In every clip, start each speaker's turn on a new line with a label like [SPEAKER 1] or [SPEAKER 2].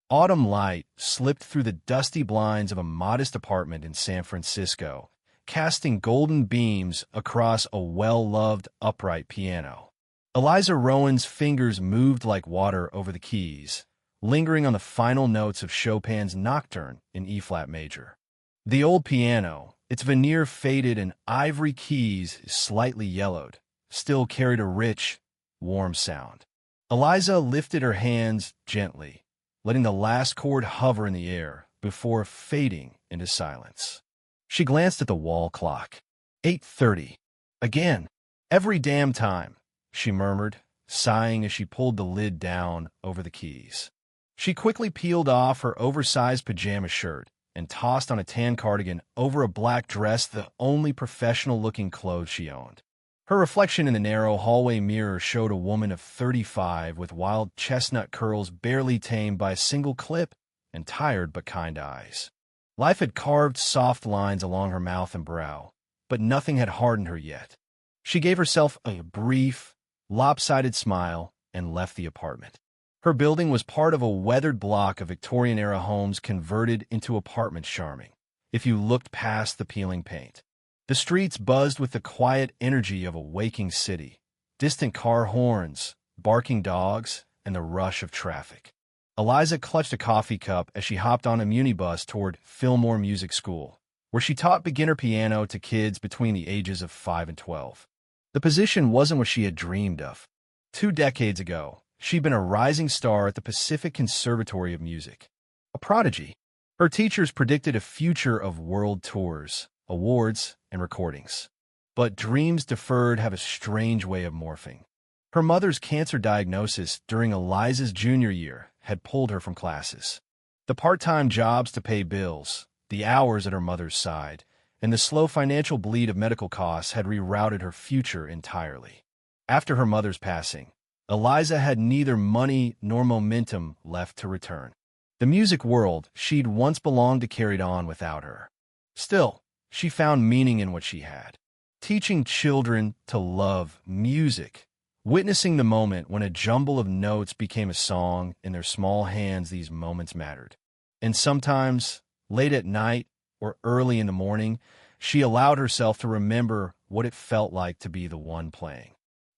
[SPEAKER 1] Autumn light slipped through the dusty blinds of a modest apartment in San Francisco, casting golden beams across a well-loved upright piano. Eliza Rowan's fingers moved like water over the keys, lingering on the final notes of Chopin's Nocturne in E-flat major. The old piano, its veneer faded and ivory keys slightly yellowed, still carried a rich, warm sound. Eliza lifted her hands gently, letting the last chord hover in the air before fading into silence. She glanced at the wall clock. 8:30. Again. Every damn time, she murmured, sighing as she pulled the lid down over the keys. She quickly peeled off her oversized pajama shirt and tossed on a tan cardigan over a black dress, the only professional-looking clothes she owned. Her reflection in the narrow hallway mirror showed a woman of 35 with wild chestnut curls barely tamed by a single clip and tired but kind eyes. Life had carved soft lines along her mouth and brow, but nothing had hardened her yet. She gave herself a brief, lopsided smile and left the apartment. Her building was part of a weathered block of Victorian-era homes converted into apartments charming, if you looked past the peeling paint. The streets buzzed with the quiet energy of a waking city, distant car horns, barking dogs, and the rush of traffic. Eliza clutched a coffee cup as she hopped on a minibus toward Fillmore Music School, where she taught beginner piano to kids between the ages of 5 and 12. The position wasn't what she had dreamed of. 2 decades ago, she'd been a rising star at the Pacific Conservatory of Music. A prodigy. Her teachers predicted a future of world tours, awards, and recordings. But dreams deferred have a strange way of morphing. Her mother's cancer diagnosis during Eliza's junior year had pulled her from classes. The part-time jobs to pay bills, the hours at her mother's side, and the slow financial bleed of medical costs had rerouted her future entirely. After her mother's passing, Eliza had neither money nor momentum left to return. The music world she'd once belonged to carried on without her. Still, she found meaning in what she had. Teaching children to love music, witnessing the moment when a jumble of notes became a song in their small hands. These moments mattered. And sometimes, late at night or early in the morning, she allowed herself to remember what it felt like to be the one playing.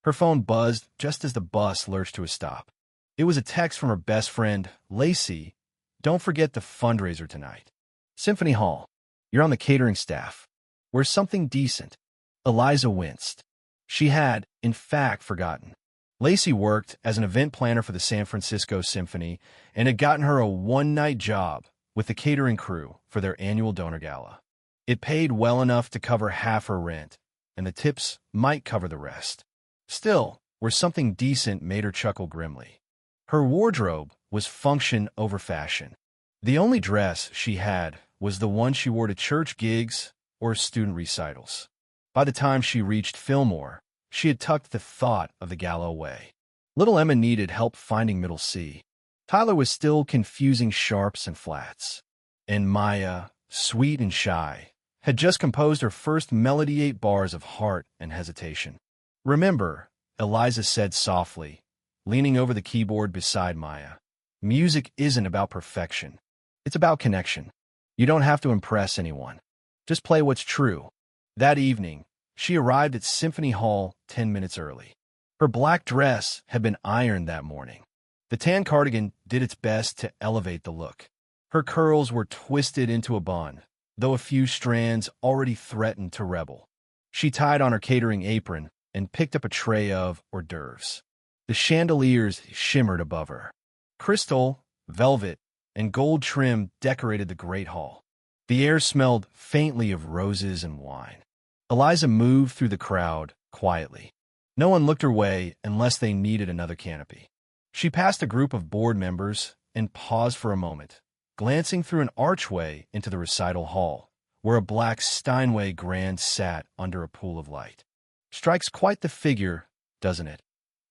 [SPEAKER 1] Her phone buzzed just as the bus lurched to a stop. It was a text from her best friend, Lacey. "Don't forget the fundraiser tonight. Symphony Hall. You're on the catering staff. We're something decent." Eliza winced. She had, in fact, forgotten. Lacey worked as an event planner for the San Francisco Symphony and had gotten her a one-night job with the catering crew for their annual donor gala. It paid well enough to cover half her rent, and the tips might cover the rest. Still, where something decent made her chuckle grimly. Her wardrobe was function over fashion. The only dress she had was the one she wore to church gigs or student recitals. By the time she reached Fillmore, she had tucked the thought of the gala away. Little Emma needed help finding middle C. Tyler was still confusing sharps and flats. And Maya, sweet and shy, had just composed her first melody 8 bars of heart and hesitation. "Remember," Eliza said softly, leaning over the keyboard beside Maya, "music isn't about perfection. It's about connection. You don't have to impress anyone. Just play what's true." That evening, she arrived at Symphony Hall 10 minutes early. Her black dress had been ironed that morning. The tan cardigan did its best to elevate the look. Her curls were twisted into a bun, though a few strands already threatened to rebel. She tied on her catering apron and picked up a tray of hors d'oeuvres. The chandeliers shimmered above her. Crystal, velvet, and gold trim decorated the great hall. The air smelled faintly of roses and wine. Eliza moved through the crowd quietly. No one looked her way unless they needed another canopy. She passed a group of board members and paused for a moment, glancing through an archway into the recital hall, where a black Steinway grand sat under a pool of light. "Strikes quite the figure, doesn't it?"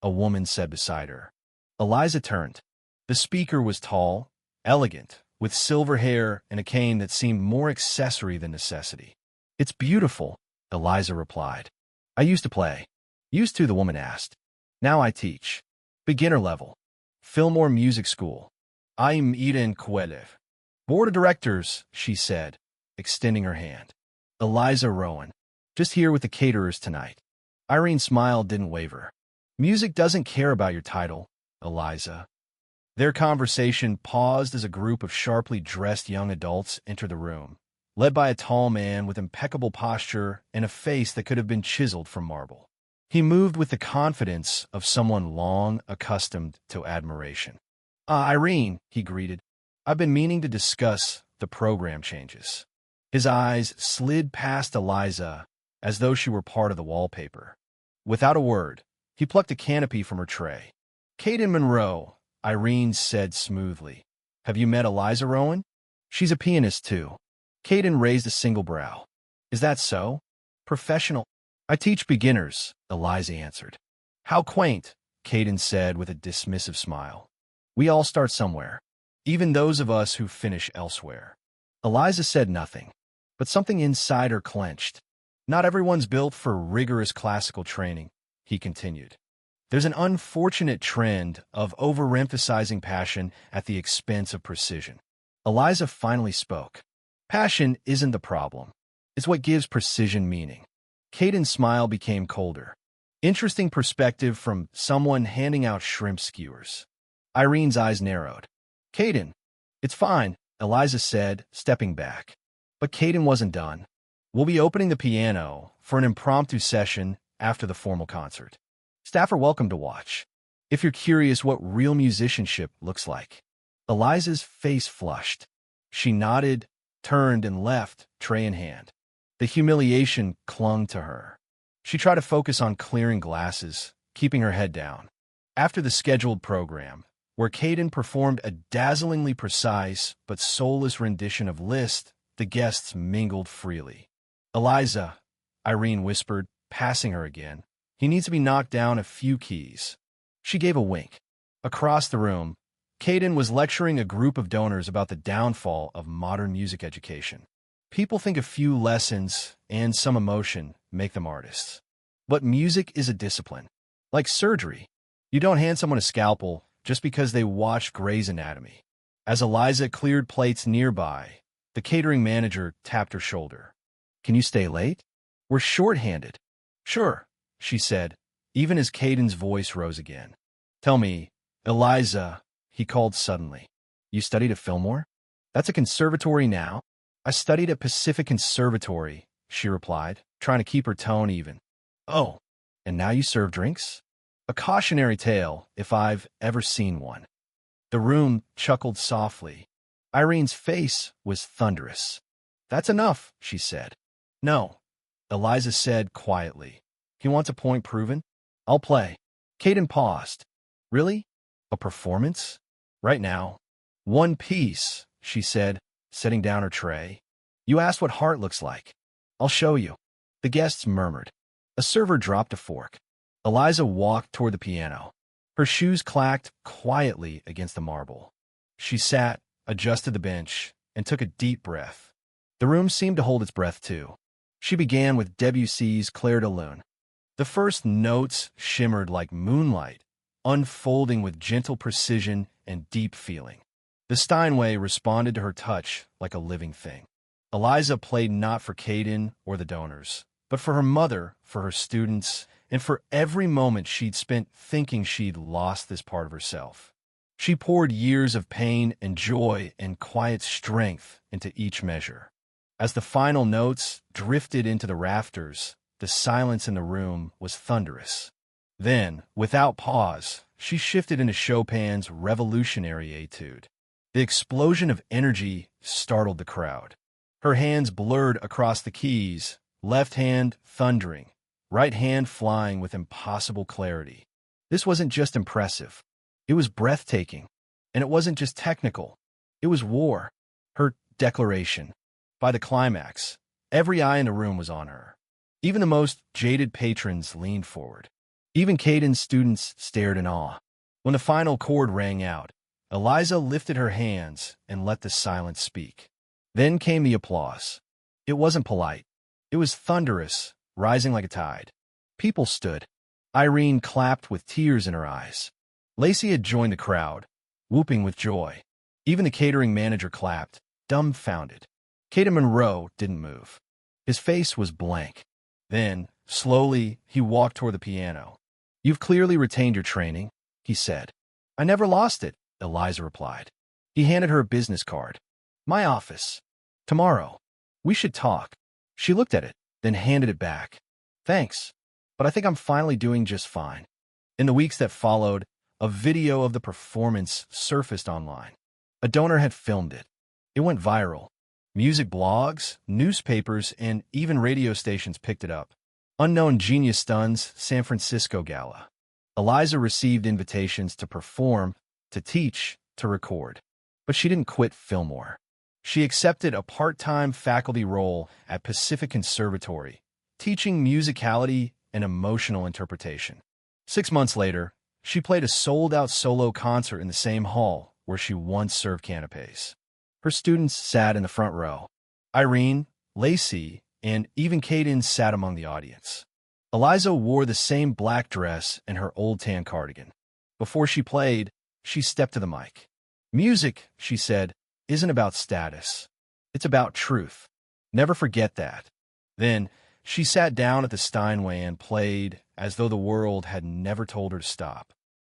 [SPEAKER 1] a woman said beside her. Eliza turned. The speaker was tall, elegant, with silver hair and a cane that seemed more accessory than necessity. "It's beautiful," Eliza replied. "I used to play." "Used to," the woman asked. "Now I teach. Beginner level. Fillmore Music School." I'm Eden Kuelev. Board of Directors, she said, extending her hand. Eliza Rowan. Just here with the caterers tonight. Irene's smile didn't waver. Music doesn't care about your title, Eliza. Their conversation paused as a group of sharply dressed young adults entered the room, led by a tall man with impeccable posture and a face that could have been chiseled from marble. He moved with the confidence of someone long accustomed to admiration. Irene, he greeted. I've been meaning to discuss the program changes. His eyes slid past Eliza as though she were part of the wallpaper. Without a word, he plucked a canopy from her tray. Caden Monroe, Irene said smoothly. Have you met Eliza Rowan? She's a pianist, too. Caden raised a single brow. Is that so? Professional? I teach beginners, Eliza answered. How quaint, Caden said with a dismissive smile. We all start somewhere, even those of us who finish elsewhere. Eliza said nothing, but something inside her clenched. Not everyone's built for rigorous classical training, he continued. There's an unfortunate trend of overemphasizing passion at the expense of precision. Eliza finally spoke. Passion isn't the problem. It's what gives precision meaning. Caden's smile became colder. Interesting perspective from someone handing out shrimp skewers. Irene's eyes narrowed. Caden, it's fine, Eliza said, stepping back. But Caden wasn't done. We'll be opening the piano for an impromptu session after the formal concert. Staff are welcome to watch, if you're curious what real musicianship looks like. Eliza's face flushed. She nodded, turned, and left, tray in hand. The humiliation clung to her. She tried to focus on clearing glasses, keeping her head down. After the scheduled program, where Caden performed a dazzlingly precise but soulless rendition of Liszt, the guests mingled freely. Eliza, Irene whispered, passing her again. He needs to be knocked down a few keys. She gave a wink. Across the room, Caden was lecturing a group of donors about the downfall of modern music education. People think a few lessons and some emotion make them artists. But music is a discipline. Like surgery, you don't hand someone a scalpel just because they watched Grey's Anatomy. As Eliza cleared plates nearby, the catering manager tapped her shoulder. Can you stay late? We're short-handed. Sure, she said, even as Caden's voice rose again. Tell me, Eliza, he called suddenly. You studied at Fillmore? That's a conservatory now? I studied at Pacific Conservatory, she replied, trying to keep her tone even. Oh, and now you serve drinks? A cautionary tale, if I've ever seen one. The room chuckled softly. Irene's face was thunderous. That's enough, she said. No, Eliza said quietly. You want a point proven? I'll play. Caden paused. Really? A performance? Right now? One piece, she said, setting down her tray. You asked what heart looks like. I'll show you. The guests murmured. A server dropped a fork. Eliza walked toward the piano. Her shoes clacked quietly against the marble. She sat, adjusted the bench, and took a deep breath. The room seemed to hold its breath too. She began with Debussy's Clair de Lune. The first notes shimmered like moonlight, unfolding with gentle precision and deep feeling. The Steinway responded to her touch like a living thing. Eliza played not for Caden or the donors, but for her mother, for her students, and for every moment she'd spent thinking she'd lost this part of herself. She poured years of pain and joy and quiet strength into each measure. As the final notes drifted into the rafters, the silence in the room was thunderous. Then, without pause, she shifted into Chopin's revolutionary etude. The explosion of energy startled the crowd. Her hands blurred across the keys, left hand thundering, right hand flying with impossible clarity. This wasn't just impressive. It was breathtaking. And it wasn't just technical. It was war. Her declaration. By the climax, every eye in the room was on her. Even the most jaded patrons leaned forward. Even Caden's students stared in awe. When the final chord rang out, Eliza lifted her hands and let the silence speak. Then came the applause. It wasn't polite. It was thunderous, rising like a tide. People stood. Irene clapped with tears in her eyes. Lacey had joined the crowd, whooping with joy. Even the catering manager clapped, dumbfounded. Caden Monroe didn't move. His face was blank. Then, slowly, he walked toward the piano. "You've clearly retained your training," he said. "I never lost it," Eliza replied. He handed her a business card. "My office. Tomorrow. We should talk." She looked at it, then handed it back. "Thanks, but I think I'm finally doing just fine." In the weeks that followed, a video of the performance surfaced online. A donor had filmed it. It went viral. Music blogs, newspapers, and even radio stations picked it up. Unknown Genius Stuns San Francisco Gala. Eliza received invitations to perform, to teach, to record. But she didn't quit Fillmore. She accepted a part-time faculty role at Pacific Conservatory, teaching musicality and emotional interpretation. 6 months later, she played a sold-out solo concert in the same hall where she once served canapes. Her students sat in the front row. Irene, Lacey, and even Caden sat among the audience. Eliza wore the same black dress and her old tan cardigan. Before she played, she stepped to the mic. "Music," she said, "isn't about status. It's about truth. Never forget that." Then, she sat down at the Steinway and played as though the world had never told her to stop.